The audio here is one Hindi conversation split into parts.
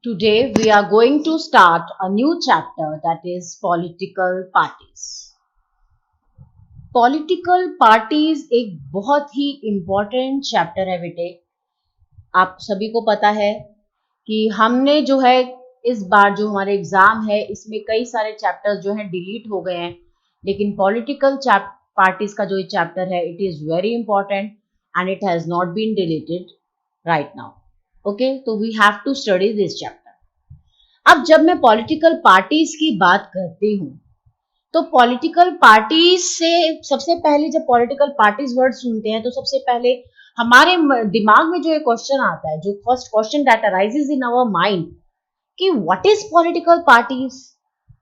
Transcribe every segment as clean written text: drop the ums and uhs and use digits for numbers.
Today we are going to start a new chapter, that is political parties. Political parties एक बहुत ही important chapter है बेटे। आप सभी को पता है कि हमने जो है इस बार जो हमारे एग्जाम है इसमें कई सारे चैप्टर्स जो हैं डिलीट हो गए हैं, लेकिन पॉलिटिकल पार्टीज का जो चैप्टर है it is very important and it has not been deleted right now. Okay, तो we have to study this chapter. अब जब मैं पॉलिटिकल पार्टीज की बात करती हूँ तो पॉलिटिकल पार्टीज से सबसे पहले जब पॉलिटिकल पार्टीज वर्ड सुनते हैं तो सबसे पहले हमारे दिमाग में जो एक क्वेश्चन आता है, जो first question that arises in our mind कि व्हाट इज पॉलिटिकल पार्टीज,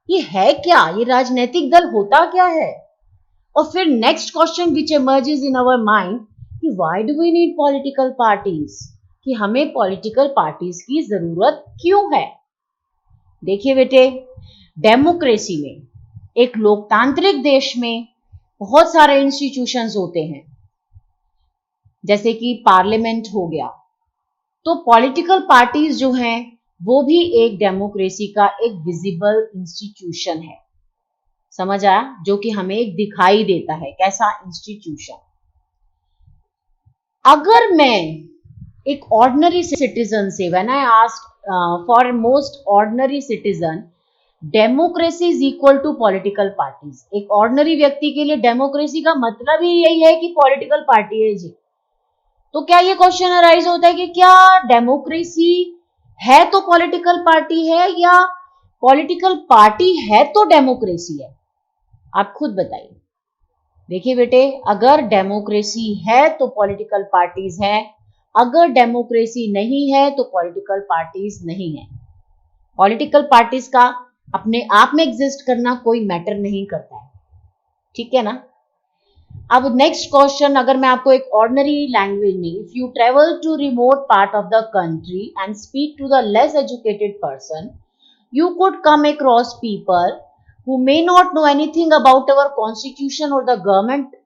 ये है क्या, ये राजनीतिक दल होता क्या है। और फिर next question which emerges in our mind कि why do we need political parties, कि हमें पॉलिटिकल पार्टीज की जरूरत क्यों है। देखिए बेटे, डेमोक्रेसी में, एक लोकतांत्रिक देश में बहुत सारे इंस्टीट्यूशंस होते हैं, जैसे कि पार्लियामेंट हो गया। तो पॉलिटिकल पार्टीज जो हैं वो भी एक डेमोक्रेसी का एक विजिबल इंस्टीट्यूशन है। समझ आया? जो कि हमें एक दिखाई देता है कैसा इंस्टीट्यूशन। अगर मैं एक ऑर्डिनरी सिटीजन से, when I asked for most ordinary citizen democracy is equal to political parties, एक ऑर्डिनरी व्यक्ति के लिए डेमोक्रेसी का मतलब ही यही है कि पॉलिटिकल पार्टी है जी। तो क्या ये क्वेश्चन अराइज होता है कि क्या डेमोक्रेसी है तो पॉलिटिकल पार्टी है, या पॉलिटिकल पार्टी है तो डेमोक्रेसी है? आप खुद बताइए। देखिए बेटे, अगर डेमोक्रेसी है तो पॉलिटिकल पार्टीज है, अगर डेमोक्रेसी नहीं है तो पॉलिटिकल पार्टीज नहीं है। पॉलिटिकल पार्टीज का अपने आप में एग्जिस्ट करना कोई मैटर नहीं करता है, ठीक है ना। अब नेक्स्ट क्वेश्चन, अगर मैं आपको एक ऑर्डिनरी लैंग्वेज में, if you travel to remote part of the country and speak to the less educated person, you could come across people who may not know anything about our constitution or the government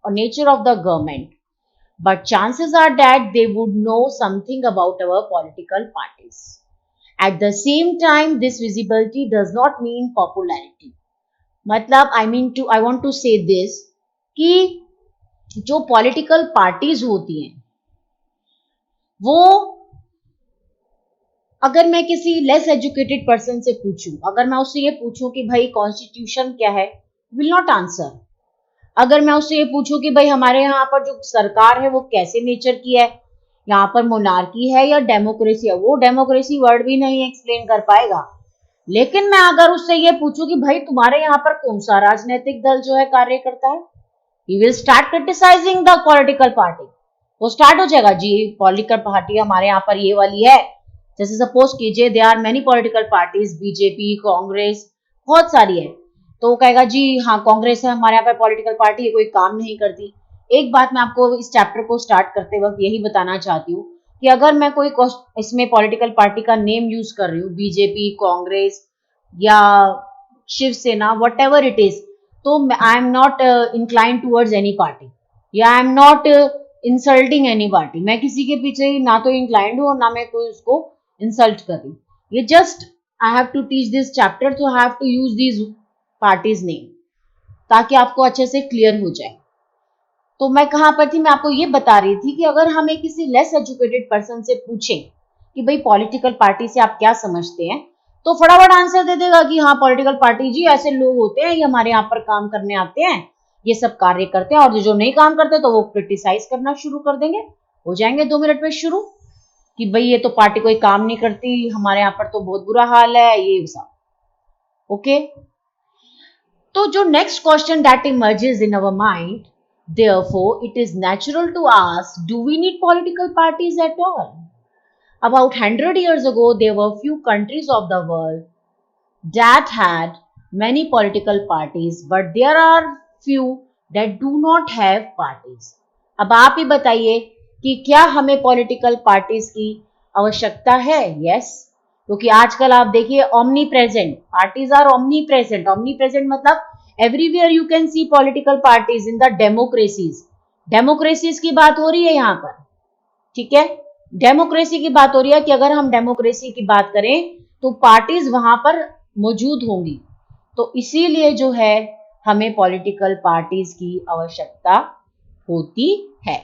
or nature of the government, but chances are that they would know something about our political parties. At the same time, this visibility does not mean popularity. मतलब I want to say this कि जो पॉलिटिकल पार्टीज होती हैं वो, अगर मैं किसी लेस एजुकेटेड पर्सन से पूछूं, अगर मैं उससे ये पूछूं कि भाई कॉन्स्टिट्यूशन क्या है, विल नॉट आंसर। अगर मैं उससे ये पूछूं कि भाई हमारे यहाँ पर जो सरकार है वो कैसे नेचर की है, यहाँ पर मोनार्की है या डेमोक्रेसी है, वो डेमोक्रेसी वर्ड भी नहीं एक्सप्लेन कर पाएगा। लेकिन मैं अगर उससे ये पूछूं कि भाई तुम्हारे यहाँ पर कौन सा राजनीतिक दल जो है कार्य करता है, he will start criticizing the political party। वो स्टार्ट हो जाएगा जी पॉलिटिकल पार्टी हमारे यहाँ पर ये वाली है। जैसे सपोज कीजिए they are many political parties, BJP, Congress, बहुत सारी है, तो वो कहेगा जी हाँ कांग्रेस है हमारे यहाँ पर पॉलिटिकल पार्टी है, कोई काम नहीं करती। एक बात मैं आपको इस चैप्टर को स्टार्ट करते वक्त यही बताना चाहती हूँ कि अगर मैं कोई इसमें पॉलिटिकल पार्टी का नेम यूज कर रही हूँ, बीजेपी, कांग्रेस या Shivsena, whatever it is, तो I am not incline towards any party, या I am not insulting any party. मैं किसी के पीछे ना तो इंक्लाइंड हूँ और ना मैं कोई उसको इंसल्ट कर रही हूँ। ये just I have to teach this chapter, तो I have to use this parties name ताकि आपको अच्छे से क्लियर हो जाए। तो मैं कहाँ पर थी, मैं आपको ये बता रही थी कि अगर हमें किसी लेस एजुकेटेड पर्सन से पूछें कि भाई पॉलिटिकल पार्टी से आप क्या समझते हैं, तो फटाफट आंसर दे देगा कि हाँ पॉलिटिकल पार्टी जी ऐसे लोग होते हैं, ये हमारे यहाँ पर काम करने आते हैं, ये सब कार्य करते हैं, और जो नहीं काम करते तो वो क्रिटिसाइज करना शुरू कर देंगे। हो जाएंगे 2 मिनट में शुरू कि भाई ये तो पार्टी कोई काम नहीं करती, हमारे यहाँ पर तो बहुत बुरा हाल है, ये सब। ओके, तो जो next question that emerges in our mind, therefore it is natural to ask, do we need political parties at all? About 100 years ago, there were few countries of the world that had many political parties, but there are few that do not have parties. अब आप ही बताइए कि क्या हमें पॉलिटिकल पार्टीज की आवश्यकता है? यस, क्योंकि आजकल आप देखिए omnipresent parties are omnipresent. Omnipresent मतलब everywhere you can see political parties in the democracies. Democracies की बात हो रही है यहाँ पर, ठीक है। डेमोक्रेसी की बात हो रही है कि अगर हम डेमोक्रेसी की बात करें तो पार्टीज वहां पर मौजूद होंगी, तो इसीलिए जो है हमें पॉलिटिकल पार्टीज की आवश्यकता होती है।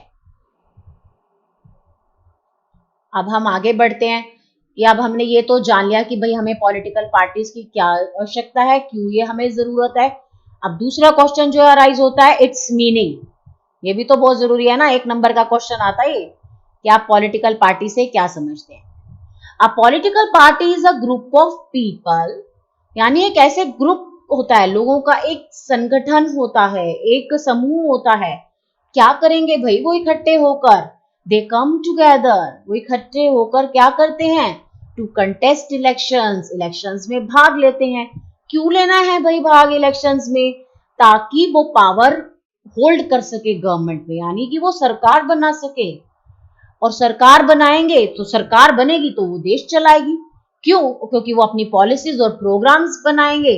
अब हम आगे बढ़ते हैं कि अब हमने ये तो जान लिया कि भाई हमें पॉलिटिकल पार्टीज की क्या आवश्यकता है, क्यों ये हमें जरूरत है। अब दूसरा क्वेश्चन जो अराइज होता है, इट्स मीनिंग। ये भी तो बहुत जरूरी है ना, 1 नंबर का क्वेश्चन आता है कि आप पॉलिटिकल पार्टी से क्या समझते हैं। A political party is a group of people, यानी एक ऐसे ग्रुप होता है, लोगों का एक संगठन होता है, एक समूह होता है। क्या करेंगे भाई वो इकट्ठे होकर, दे कम टुगेदर, वो इकट्ठे होकर क्या करते हैं, टू कंटेस्ट इलेक्शंस, इलेक्शंस में भाग लेते हैं। क्यों लेना है भाई भाग इलेक्शंस में, ताकि वो पावर होल्ड कर सके गवर्नमेंट में, यानी कि वो सरकार बना सके। और सरकार बनाएंगे तो सरकार बनेगी तो वो देश चलाएगी। क्यों, क्योंकि वो अपनी पॉलिसीज और प्रोग्राम्स बनाएंगे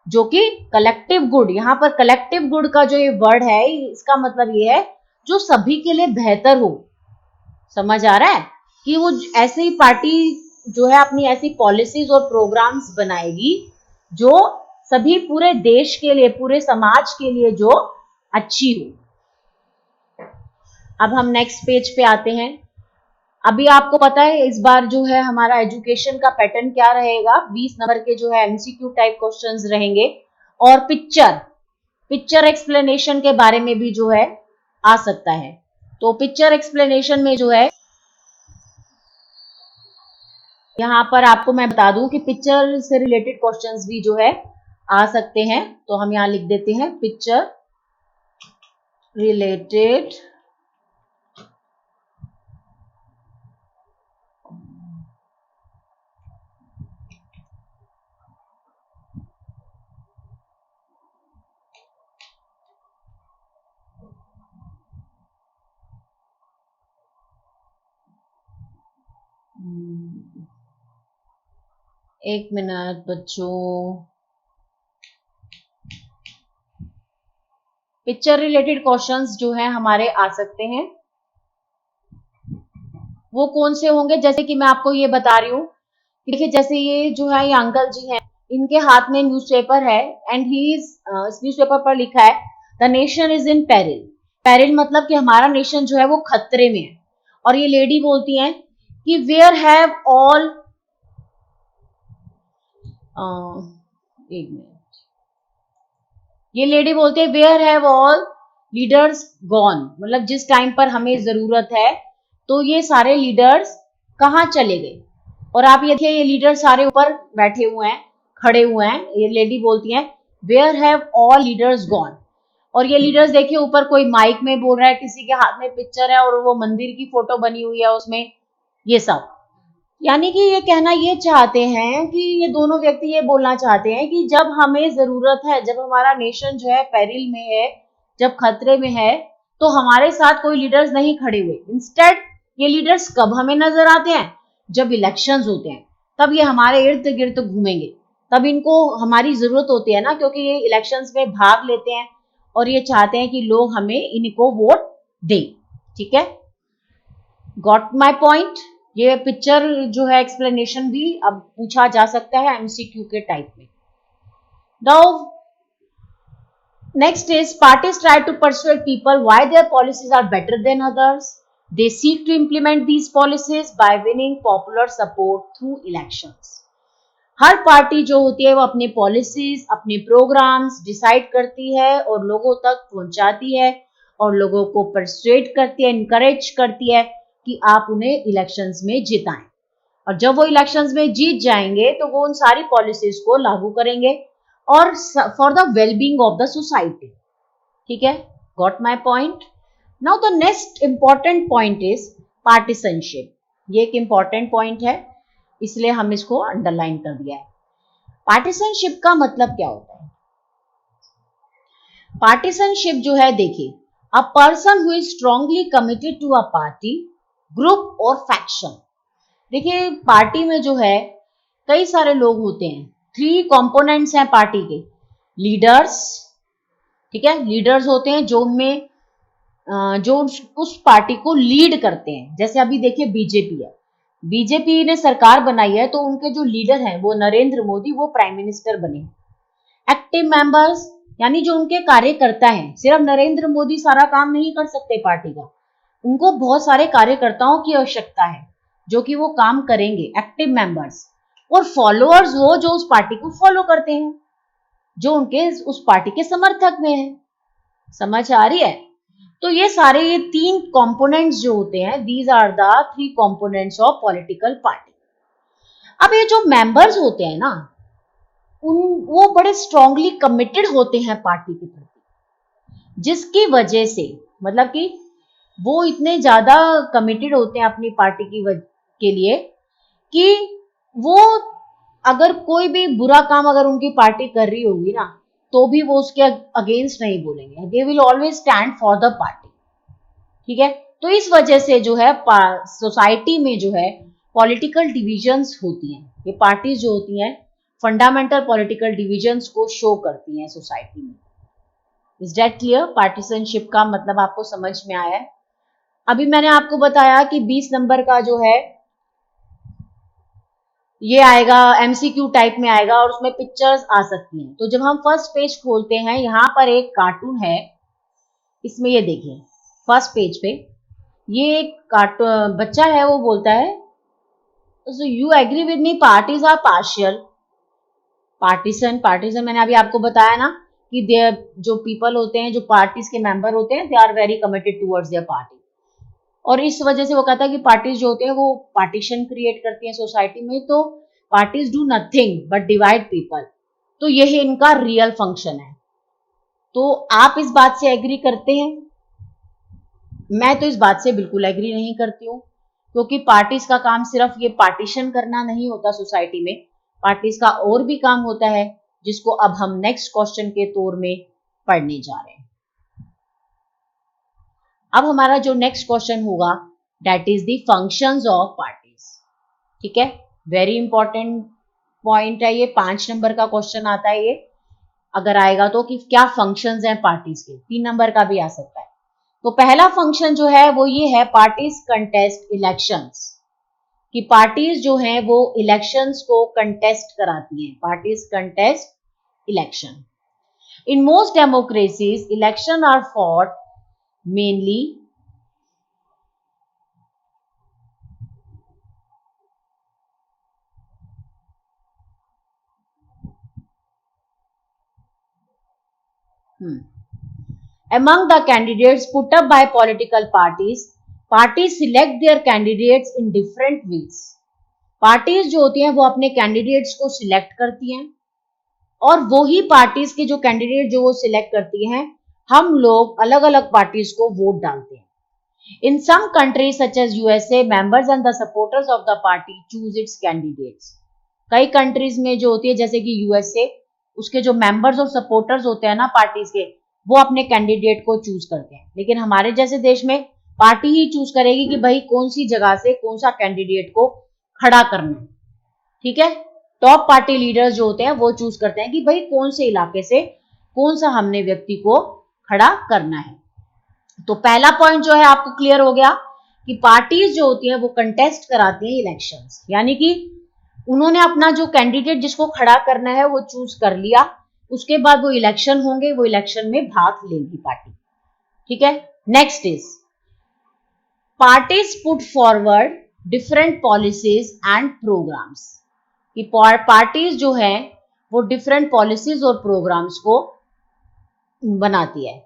जो कि कलेक्टिव गुड, यहाँ पर कलेक्टिव गुड का जो ये वर्ड है इसका मतलब ये है जो सभी के लिए बेहतर हो। समझ आ रहा है कि वो ऐसे ही पार्टी जो है अपनी ऐसी पॉलिसीज और प्रोग्राम्स बनाएगी जो सभी पूरे देश के लिए, पूरे समाज के लिए जो अच्छी हो। अब हम नेक्स्ट पेज पे आते हैं। अभी आपको पता है इस बार जो है हमारा एजुकेशन का पैटर्न क्या रहेगा, 20 नंबर के जो है एमसीक्यू टाइप क्वेश्चंस रहेंगे। और पिक्चर एक्सप्लेनेशन के बारे में भी जो है आ सकता है। तो पिक्चर एक्सप्लेनेशन में जो है यहाँ पर आपको मैं बता दूं कि पिक्चर से रिलेटेड क्वेश्चंस भी जो है आ सकते हैं। तो हम यहाँ लिख देते हैं पिक्चर रिलेटेड एक मिनट बच्चों, पिक्चर रिलेटेड क्वेश्चंस जो है हमारे आ सकते हैं। वो कौन से होंगे, जैसे कि मैं आपको ये बता रही हूँ, देखिए जैसे ये जो है ये अंकल जी हैं, इनके हाथ में न्यूज़पेपर है एंड ही इज, इस न्यूज़पेपर पर लिखा है the nation is in peril. Peril मतलब कि हमारा नेशन जो है वो खतरे में है। और ये लेडी बोलती हैं कि वेयर हैव ऑल, एक मिनट, ये लेडी बोलती है where have all leaders gone, मतलब जिस टाइम पर हमें जरूरत है तो ये सारे लीडर्स कहाँ चले गए। और आप ये देखिए ये लीडर सारे ऊपर बैठे हुए हैं, खड़े हुए हैं। ये लेडी बोलती है where have all leaders gone. और ये लीडर्स देखिए ऊपर कोई माइक में बोल रहा है, किसी के हाथ में पिक्चर है और वो मंदिर की फोटो बनी हुई है उसमें, ये सब। यानी कि ये कहना ये चाहते हैं कि ये दोनों व्यक्ति ये बोलना चाहते हैं कि जब हमें जरूरत है, जब हमारा नेशन जो है पेरिल में है, जब खतरे में है, तो हमारे साथ कोई लीडर्स नहीं खड़े हुए। इंस्टेड ये लीडर्स कब हमें नजर आते हैं, जब इलेक्शंस होते हैं, तब ये हमारे इर्द गिर्द घूमेंगे, तब इनको हमारी जरूरत होती है ना, क्योंकि ये इलेक्शंस में भाग लेते हैं और ये चाहते हैं कि लोग हमें इनको वोट दें। ठीक है, गॉट माय पॉइंट। ये पिक्चर जो है एक्सप्लेनेशन भी अब पूछा जा सकता है एमसीक्यू के टाइप में। Now next is parties try to persuade people why their policies are better than others. They seek to implement these policies by winning popular support through elections. Her party जो होती है वो अपनी पॉलिसीज, अपने प्रोग्राम्स डिसाइड करती है और लोगों तक पहुंचाती है और लोगों को परसुएट करती है, इनकरेज करती है कि आप उन्हें इलेक्शंस में जिताएं। और जब वो इलेक्शंस में जीत जाएंगे तो वो उन सारी पॉलिसीज को लागू करेंगे और for the wellbeing of the society. ठीक है, got my point. Now the next important point is partisanship. ये एक इंपॉर्टेंट पॉइंट है, इसलिए हम इसको अंडरलाइन कर दिया है। पार्टिसनशिप का मतलब क्या होता है? पार्टिसनशिप जो है, देखिए, a person who is strongly committed to a party, group और फैक्शन। देखिए पार्टी में जो है कई सारे लोग होते हैं, 3 कंपोनेंट्स हैं पार्टी के। लीडर्स, ठीक है, लीडर्स होते हैं जो उनमें जो उस पार्टी को लीड करते हैं। जैसे अभी देखिए बीजेपी है, बीजेपी ने सरकार बनाई है तो उनके जो लीडर हैं वो नरेंद्र मोदी, वो प्राइम मिनिस्टर बने हैं। एक्टिव मेंबर्स यानी जो उनके कार्यकर्ता हैं, सिर्फ नरेंद्र मोदी सारा काम नहीं कर सकते पार्टी का, उनको बहुत सारे कार्यकर्ताओं की आवश्यकता है जो कि वो काम करेंगे, एक्टिव मेंबर्स। और फॉलोअर्स हो जो उस पार्टी को फॉलो करते हैं, जो उनके उस पार्टी के समर्थक में है। समझ आ रही है? तो ये सारे ये 3 कंपोनेंट्स जो होते हैं, these are the 3 components of political party. अब ये जो मेंबर्स होते हैं ना, वो बड़े स्ट्रांगली कमिटेड होते हैं पार्टी के प्रति, जिसकी वजह से मतलब कि वो इतने ज्यादा कमिटेड होते हैं अपनी पार्टी के लिए कि वो अगर कोई भी बुरा काम अगर उनकी पार्टी कर रही होगी ना, तो भी वो उसके अगेंस्ट नहीं बोलेंगे। They will always stand for the party. ठीक है? तो इस वजह से जो है सोसाइटी में जो है पॉलिटिकल डिविजन्स होती हैं। ये पार्टीज जो होती हैं फंडामेंटल पॉलिटिकल डिविजन्स को शो करती हैं सोसाइटी में। Is that clear? पार्टीशनशिप का मतलब आपको समझ में आया है? अभी मैंने आपको बताया कि 20 नंबर का जो है ये आएगा, एमसीक्यू टाइप में आएगा और उसमें पिक्चर्स आ सकती हैं। तो जब हम फर्स्ट पेज खोलते हैं, यहाँ पर एक कार्टून है, इसमें ये देखिए फर्स्ट पेज पे ये एक कार्टून बच्चा है, वो बोलता है you agree with me, parties are partial. Partition मैंने अभी आपको बताया ना कि जो पीपल होते हैं, जो पार्टीज के मेंबर होते हैं, they are very committed towards their party. और इस वजह से वो कहता है कि पार्टीज जो होते हैं वो पार्टीशन क्रिएट करती हैं सोसाइटी में। तो parties do nothing but divide people. तो यही इनका रियल फंक्शन है। तो आप इस बात से एग्री करते हैं? मैं तो इस बात से बिल्कुल एग्री नहीं करती हूँ, क्योंकि पार्टीज का काम सिर्फ ये पार्टीशन करना नहीं होता सोसाइटी में। पार्टीज का और भी काम होता है, जिसको अब हम नेक्स्ट क्वेश्चन के तौर में पढ़ने जा रहे हैं। अब हमारा जो नेक्स्ट क्वेश्चन होगा that is the functions of parties. ठीक है? वेरी इंपॉर्टेंट पॉइंट है ये, 5 नंबर का क्वेश्चन आता है ये अगर आएगा तो, कि क्या फंक्शंस हैं पार्टीज के। 3 नंबर का भी आ सकता है। तो पहला फंक्शन जो है वो ये है, पार्टीज कंटेस्ट इलेक्शंस। कि पार्टीज जो हैं वो इलेक्शंस को कंटेस्ट कराती हैं। Parties contest election. In most democracies election are fought mainly among the candidates put up by political parties. Parties select their candidates in different ways. Parties जो होती हैं वो अपने कैंडिडेट्स को सिलेक्ट करती हैं, और वो ही पार्टीज के जो कैंडिडेट जो वो सिलेक्ट करती हैं, हम लोग अलग अलग पार्टीज को वोट डालते हैं। In some countries such as USA, members and the supporters of the party choose its candidates. कई कंट्रीज में जो होती है जैसे कि यूएसए, उसके जो मेंबर्स और सपोर्टर्स होते हैं ना पार्टीज के, वो अपने कैंडिडेट को चूज करते हैं। लेकिन हमारे जैसे देश में पार्टी ही चूज करेगी कि भाई कौन सी जगह से कौन सा कैंडिडेट को खड़ा करना है। ठीक है? टॉप पार्टी लीडर्स जो होते हैं वो चूज करते हैं कि भाई कौन से इलाके से कौन सा हमने व्यक्ति को खड़ा करना है। तो पहला पॉइंट जो है आपको क्लियर हो गया कि पार्टीज जो होती हैं वो कंटेस्ट कराती हैं इलेक्शंस, यानी कि उन्होंने अपना जो कैंडिडेट जिसको खड़ा करना है वो चूज कर लिया, उसके बाद वो इलेक्शन होंगे, वो इलेक्शन में भाग लेगी पार्टी। ठीक है? Next is parties put forward different policies and programmes. कि पार्टीज जो है वो डिफरेंट पॉलिसीज और प्रोग्राम्स को बनाती है।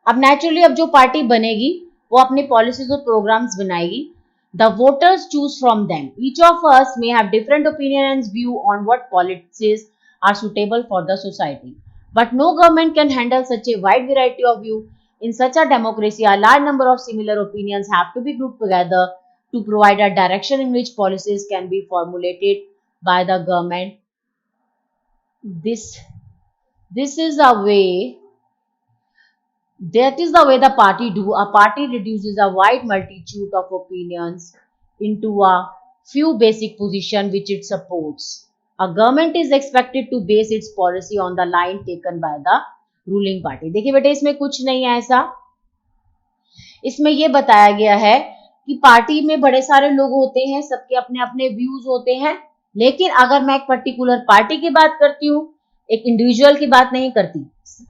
अब नेचुरली अब जो पार्टी बनेगी वो अपनी पॉलिसीज और प्रोग्राम्स बनाएगी। The voters choose from them. Each of us may have different opinion and view on what policies are suitable for the society. But no government can handle such a wide variety of view. In such a democracy, a large number of similar opinions have to be grouped together to provide a direction in which policies can be formulated by the government. This is a way That is the way the party do. A party reduces a wide multitude of opinions into a few basic positions which it supports. A government is expected to base its policy on the line taken by the ruling party. देखिए बेटे इसमें कुछ नहीं है ऐसा इसमें ये बताया गया है कि पार्टी में बड़े सारे लोग होते हैं, सबके अपने अपने व्यूज होते हैं, लेकिन अगर मैं एक पर्टिकुलर पार्टी की बात करती हूँ, एक इंडिविजुअल की बात नहीं करती,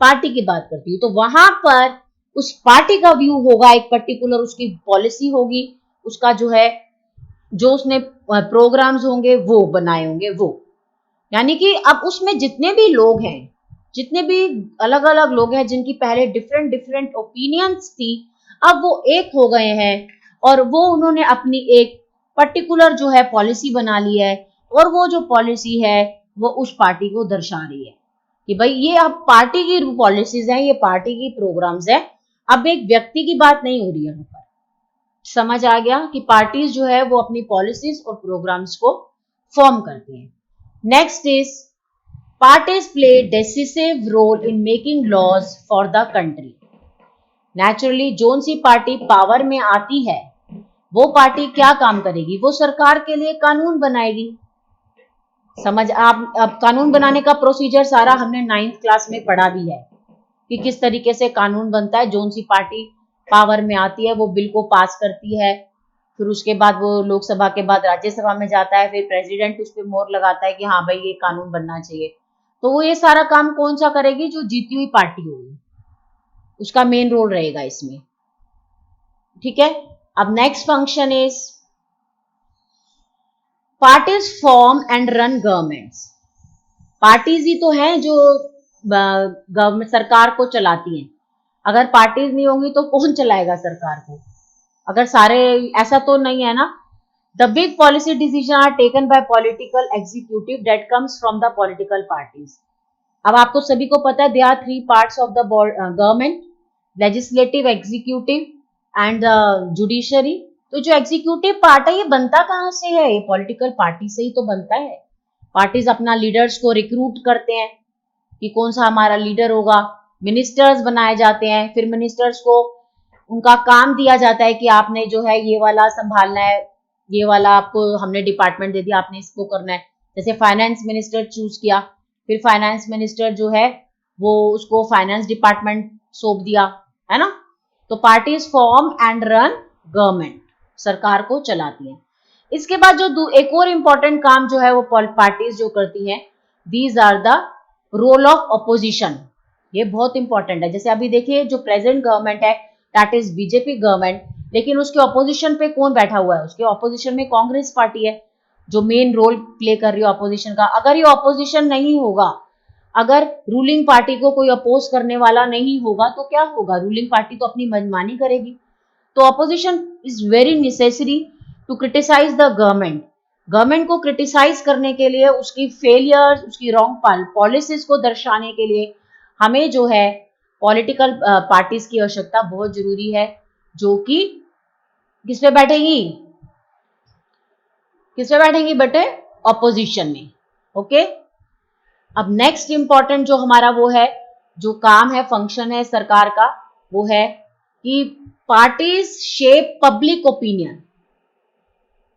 पार्टी की बात करती हूँ, तो वहां पर उस पार्टी का व्यू होगा, एक पर्टिकुलर उसकी पॉलिसी होगी, उसका जो है जो उसने प्रोग्राम्स होंगे वो बनाए होंगे वो। यानी कि अब उसमें जितने भी लोग हैं, जितने भी अलग अलग लोग हैं जिनकी पहले डिफरेंट डिफरेंट ओपिनियंस थी, अब वो एक हो गए हैं और वो उन्होंने अपनी एक पर्टिकुलर जो है पॉलिसी बना ली है, और वो जो पॉलिसी है वो उस पार्टी को दर्शा रही है कि भाई ये अब पार्टी की पॉलिसीज हैं, ये पार्टी की प्रोग्राम्स है, अब एक व्यक्ति की बात नहीं हो रही है यहाँ पर। समझ आ गया कि पार्टीज जो है वो अपनी पॉलिसीज और प्रोग्राम्स को फॉर्म करती हैं। Next is parties play decisive role in making laws for the country. Naturally, जोन सी पार्टी पावर में आती है वो पार्टी क्या काम करेगी, वो सरकार के लिए कानून बनाएगी। समझ आप, अब कानून बनाने का प्रोसीजर सारा हमने 9th क्लास में पढ़ा भी है कि किस तरीके से कानून बनता है। जोन सी पार्टी पावर में आती है वो बिल को पास करती है, फिर उसके बाद वो लोकसभा के बाद राज्यसभा में जाता है, फिर प्रेसिडेंट उस पर मोहर लगाता है कि हाँ भाई ये कानून बनना चाहिए। तो वो ये सारा काम कौन सा करेगी, जो जीती हुई पार्टी होगी उसका मेन रोल रहेगा इसमें। ठीक है, अब next function is parties form and run governments. Parties ही तो हैं जो गवर्नमेंट सरकार को चलाती हैं। अगर पार्टीज नहीं होंगी तो कौन चलाएगा सरकार को, अगर सारे, ऐसा तो नहीं है ना। The big policy decisions are taken by political executive that comes from the political parties. अब आपको सभी को पता है there are three parts of the government: legislative, executive and the judiciary. तो जो एग्जीक्यूटिव पार्ट है ये बनता कहाँ से है, ये पॉलिटिकल पार्टी से ही तो बनता है। पार्टीज अपना लीडर्स को रिक्रूट करते हैं कि कौन सा हमारा लीडर होगा, मिनिस्टर्स बनाए जाते हैं, फिर मिनिस्टर्स को उनका काम दिया जाता है कि आपने जो है ये वाला संभालना है, ये वाला आपको हमने डिपार्टमेंट दे दिया, आपने इसको करना है। जैसे फाइनेंस मिनिस्टर चूज किया, फिर फाइनेंस मिनिस्टर जो है वो उसको फाइनेंस डिपार्टमेंट सौंप दिया, है ना। तो parties form and run government, सरकार को चलाती हैं। इसके बाद जो एक और इम्पोर्टेंट काम जो है वो पार्टीज जो करती हैं, these are the role of opposition. ये बहुत इंपॉर्टेंट है। जैसे अभी देखिए जो प्रेजेंट गवर्नमेंट है दैट इज बीजेपी गवर्नमेंट, लेकिन उसके ऑपोजिशन पे कौन बैठा हुआ है, उसके ऑपोजिशन में कांग्रेस पार्टी है जो मेन रोल प्ले कर रही है ऑपोजिशन का। अगर ये ऑपोजिशन नहीं होगा, अगर रूलिंग पार्टी को कोई अपोज करने वाला नहीं होगा तो क्या होगा, रूलिंग पार्टी तो अपनी मनमानी करेगी। तो opposition is very necessary to criticise the government. Government को क्रिटिसाइज करने के लिए, उसकी फेलियर, उसकी रॉन्ग पॉलिसीज को दर्शाने के लिए हमें जो है पॉलिटिकल पार्टीज की आवश्यकता बहुत जरूरी है, जो कि किस पे बैठेगी, किस पे बैठेंगी बेटे, ऑपोजिशन में। ओके, अब नेक्स्ट इंपॉर्टेंट जो हमारा वो है, जो काम है, फंक्शन है सरकार का, वो है कि पार्टीज शेप पब्लिक ओपिनियन,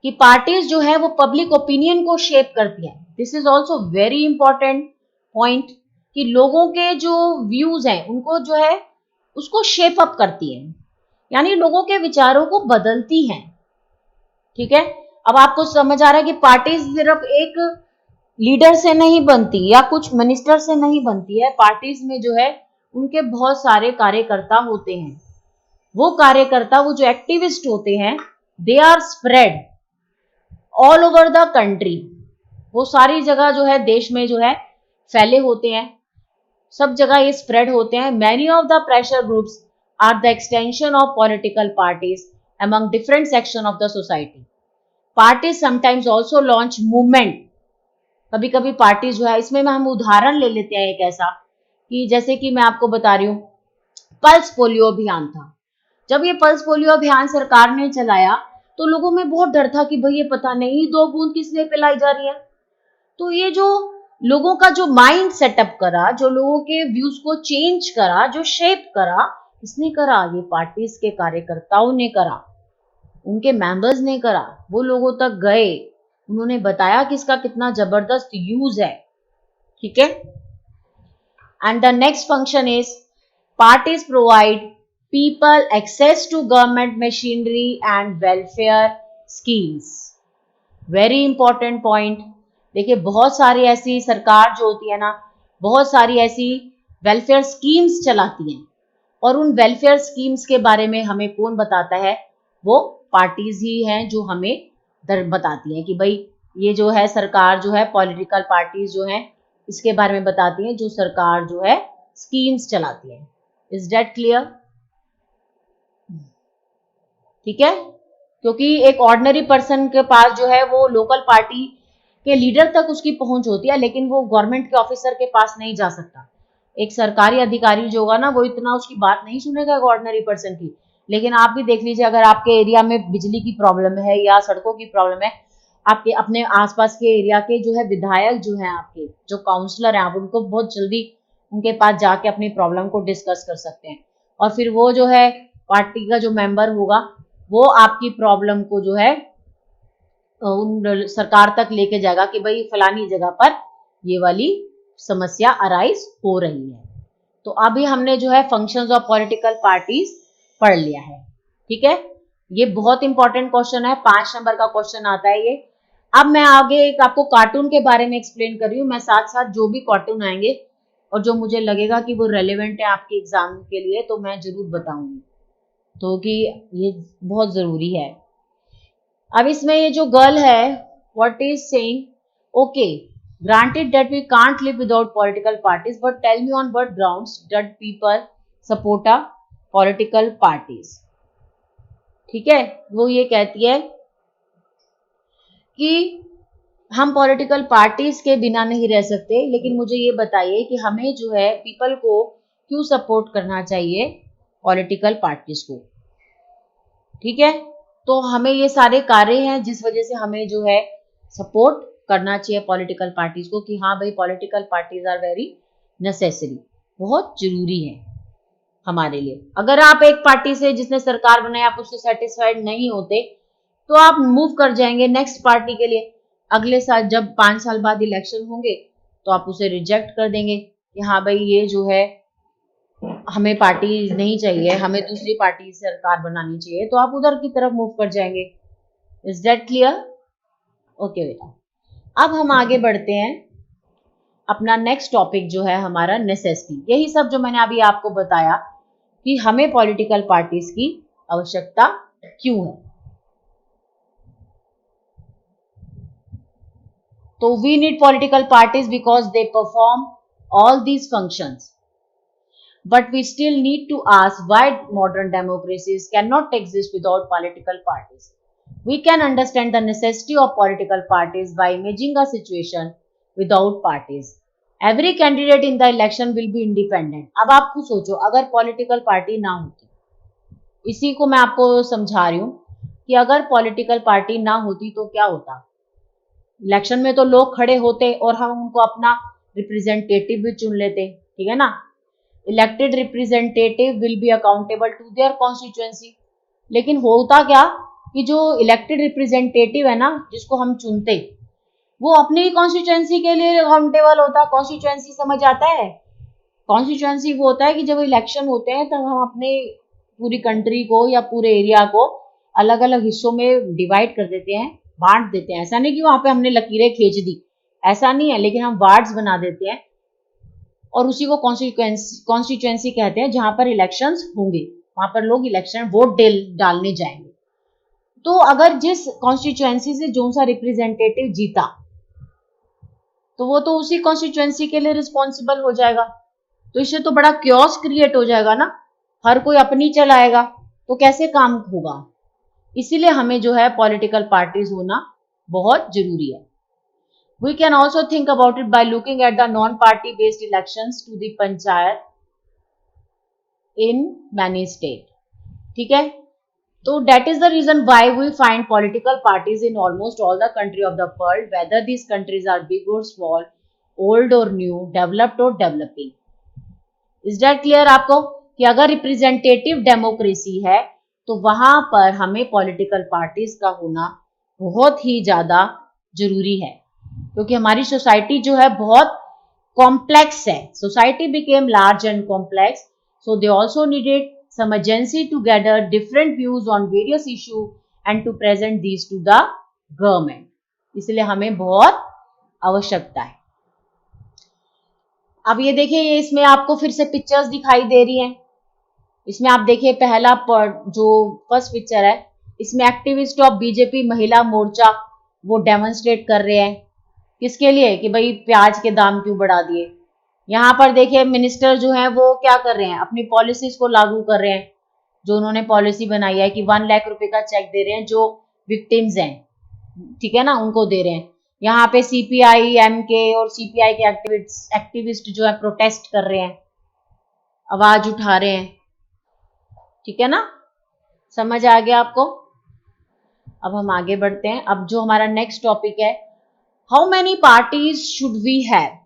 कि पार्टीज जो है वो पब्लिक ओपिनियन को शेप करती है। This is also very important point कि लोगों के जो व्यूज हैं उनको जो है उसको शेप अप करती है, यानी लोगों के विचारों को बदलती हैं। ठीक है, अब आपको समझ आ रहा है कि पार्टीज सिर्फ एक लीडर से नहीं बनती या कुछ मिनिस्टर से नहीं बनती है। पार्टीज में जो है उनके बहुत सारे कार्यकर्ता होते हैं। वो कार्यकर्ता, वो जो एक्टिविस्ट होते हैं, they are spread all over the country. वो सारी जगह जो है देश में जो है फैले होते हैं, सब जगह ये स्प्रेड होते हैं। Many of the pressure groups are the extension of political parties among different section of the society. Parties sometimes also launch movement. कभी कभी पार्टी जो है, इसमें हम उदाहरण ले लेते हैं एक ऐसा कि जैसे कि मैं आपको बता रही हूँ, पल्स पोलियो अभियान था। जब ये पल्स पोलियो अभियान सरकार ने चलाया तो लोगों में बहुत डर था कि भाई ये पता नहीं 2 बूंद किस लिए पिलाई जा रही है। तो ये जो लोगों का जो माइंड सेटअप करा, जो लोगों के व्यूज को चेंज करा, जो शेप करा, किसने करा, ये पार्टीज के कार्यकर्ताओं ने करा, उनके मेंबर्स ने करा। वो लोगों तक गए, उन्होंने बताया कि इसका कितना जबरदस्त यूज है। ठीक है, and the next function is parties provide people access to government machinery and welfare schemes. Very important point. देखिए बहुत सारी ऐसी सरकार जो होती है ना, बहुत सारी ऐसी वेलफेयर स्कीम्स चलाती हैं, और उन वेलफेयर स्कीम्स के बारे में हमें कौन बताता है? वो पार्टीज ही हैं जो हमें बताती हैं कि भाई ये जो है सरकार जो है, पॉलिटिकल पार्टीज जो हैं, इसके बारे में बताती हैं जो सरकार जो है स्कीम्स चलाती है. Is that clear? ठीक है. क्योंकि एक ऑर्डिनरी पर्सन के पास जो है वो लोकल पार्टी के लीडर तक उसकी पहुंच होती है, लेकिन वो गवर्नमेंट के ऑफिसर के पास नहीं जा सकता. एक सरकारी अधिकारी जो होगा ना, वो इतना उसकी बात नहीं सुनेगा ऑर्डिनरी पर्सन की. लेकिन आप भी देख लीजिए, अगर आपके एरिया में बिजली की प्रॉब्लम है या सड़कों की प्रॉब्लम है, आपके अपने आसपास के एरिया के जो है विधायक जो है, आपके जो काउंसलर हैं, आप उनको बहुत जल्दी उनके पास जाके अपनी प्रॉब्लम को डिस्कस कर सकते हैं. और फिर वो जो है पार्टी का जो मेंबर होगा, वो आपकी प्रॉब्लम को जो है उन सरकार तक लेके जाएगा कि भाई फलानी जगह पर ये वाली समस्या अराइज हो रही है. तो अभी हमने जो है फंक्शंस ऑफ पॉलिटिकल पार्टीज पढ़ लिया है. ठीक है. ये बहुत इंपॉर्टेंट क्वेश्चन है, 5 नंबर का क्वेश्चन आता है ये. अब मैं आगे एक आपको कार्टून के बारे में एक्सप्लेन कर रही हूँ. मैं साथ साथ जो भी कार्टून आएंगे और जो मुझे लगेगा कि वो रेलेवेंट है आपके एग्जाम के लिए, तो मैं जरूर बताऊंगी, तो कि ये बहुत जरूरी है. अब इसमें ये जो गर्ल है, what is saying, okay, granted that we can't live without political parties, but tell me on what grounds that people support a political parties. ठीक है. वो ये कहती है कि हम पॉलिटिकल पार्टीज के बिना नहीं रह सकते, लेकिन मुझे ये बताइए कि हमें जो है पीपल को क्यों सपोर्ट करना चाहिए पॉलिटिकल पार्टीज को. ठीक है. तो हमें ये सारे कार्य हैं जिस वजह से हमें जो है सपोर्ट करना चाहिए पॉलिटिकल पार्टीज को, कि हाँ भाई political parties are very necessary, बहुत जरूरी है हमारे लिए. अगर आप एक पार्टी से जिसने सरकार बनाई, आप उससे सेटिस्फाइड नहीं होते, तो आप मूव कर जाएंगे नेक्स्ट पार्टी के लिए. अगले साल जब 5 साल बाद इलेक्शन होंगे, तो आप उसे रिजेक्ट कर देंगे कि हाँ भाई ये जो है हमें पार्टी नहीं चाहिए, हमें दूसरी पार्टी सरकार बनानी चाहिए, तो आप उधर की तरफ मूव कर जाएंगे. Is that clear? ओके बेटा. अब हम आगे बढ़ते हैं. अपना नेक्स्ट टॉपिक जो है हमारा नेसेसिटी. यही सब जो मैंने अभी आपको बताया कि हमें पॉलिटिकल पार्टीज की आवश्यकता क्यों है. तो we need political parties because they perform all these functions. But we still need to ask why modern democracies cannot exist without political parties. We can understand the necessity of political parties by imagining a situation without parties. Every candidate in the election will be independent. अब आप खुद सोचो, अगर पॉलिटिकल पार्टी ना होती, इसी को मैं आपको समझा रही हूँ कि अगर पॉलिटिकल पार्टी ना होती तो क्या होता. इलेक्शन में तो लोग खड़े होते और हम उनको अपना रिप्रेजेंटेटिव भी चुन लेते. ठीक है ना. Elected representative will be accountable to their constituency. लेकिन होता क्या कि जो इलेक्टेड रिप्रेजेंटेटिव है ना, जिसको हम चुनते, वो अपनी ही कॉन्स्टिट्यूएंसी के लिए अकाउंटेबल होता. कॉन्स्टिट्यूएंसी समझ आता है? कॉन्स्टिट्यूएंसी वो होता है कि जब इलेक्शन होते हैं तब हम अपने पूरी कंट्री को या पूरे एरिया को अलग अलग हिस्सों में डिवाइड कर देते हैं, बांट देते हैं. ऐसा नहीं कि वहां पे हमने लकीरें खींच दी, ऐसा नहीं है, लेकिन हम वार्ड्स बना देते हैं और उसी को कॉन्स्टिट्यूएंसी कहते हैं. जहां पर इलेक्शंस होंगे वहां पर लोग इलेक्शन वोट डालने जाएंगे. तो अगर जिस कॉन्स्टिट्यूएंसी से जो सा रिप्रेजेंटेटिव जीता, तो वो तो उसी कॉन्स्टिट्यूएंसी के लिए रिस्पॉन्सिबल हो जाएगा. तो इससे तो बड़ा क्योस क्रिएट हो जाएगा ना, हर कोई अपनी चलाएगा, तो कैसे काम होगा. इसीलिए हमें जो है पॉलिटिकल पार्टीज होना बहुत जरूरी है. We can also think about it by looking at the non-party based elections to the panchayat in many states. ठीक है. तो that is the reason why we find political parties in almost all the country of the world, whether these countries are big or small, old or new, developed or developing. Is that clear आपको कि अगर रिप्रेजेंटेटिव डेमोक्रेसी है तो वहां पर हमें पॉलिटिकल पार्टीज का होना बहुत ही ज्यादा जरूरी है, क्योंकि हमारी सोसाइटी जो है बहुत कॉम्प्लेक्स है. Society became large and complex, so they also needed some agency to gather different views on various issue and to present these to the government. इसलिए हमें बहुत आवश्यकता है. अब ये देखिए, ये इसमें आपको फिर से पिक्चर्स दिखाई दे रही हैं. इसमें आप देखिए पहला जो फर्स्ट पिक्चर है, इसमें एक्टिविस्ट ऑफ बीजेपी महिला मोर्चा वो डेमोन्स्ट्रेट कर रहे हैं. किसके लिए? कि भाई प्याज के दाम क्यों बढ़ा दिए. यहाँ पर देखिए मिनिस्टर जो हैं वो क्या कर रहे हैं, अपनी पॉलिसीज को लागू कर रहे हैं. जो उन्होंने पॉलिसी बनाई है कि 1 लाख रुपए का चेक दे रहे हैं जो विक्टिम्स हैं, ठीक है ना, उनको दे रहे हैं. यहाँ पे सीपीआई एमके और सीपीआई के एक्टिविस्ट जो है प्रोटेस्ट कर रहे हैं, आवाज उठा रहे हैं. ठीक है ना, समझ आ गया आपको. अब हम आगे बढ़ते हैं. अब जो हमारा नेक्स्ट टॉपिक है, how many parties should we have.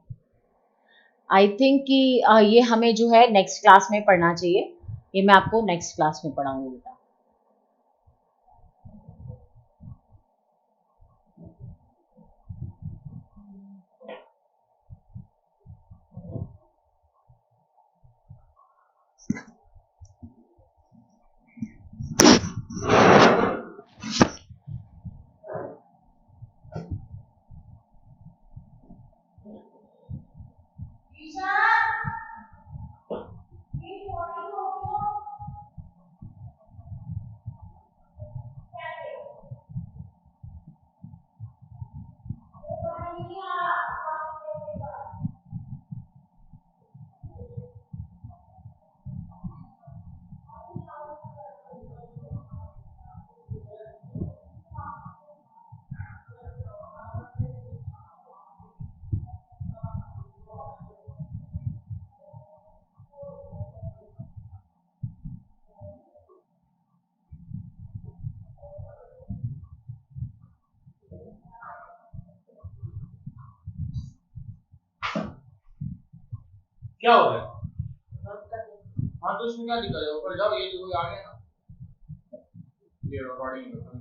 I think कि ये हमें जो है नेक्स्ट क्लास में पढ़ना चाहिए. ये मैं आपको नेक्स्ट क्लास में पढ़ाऊंगी बेटा. क्या हो रहा है? हाँ तो उसमें क्या दिक्कत है? ऊपर जाओ, ये जो आ गया ना, ये रिकॉर्डिंग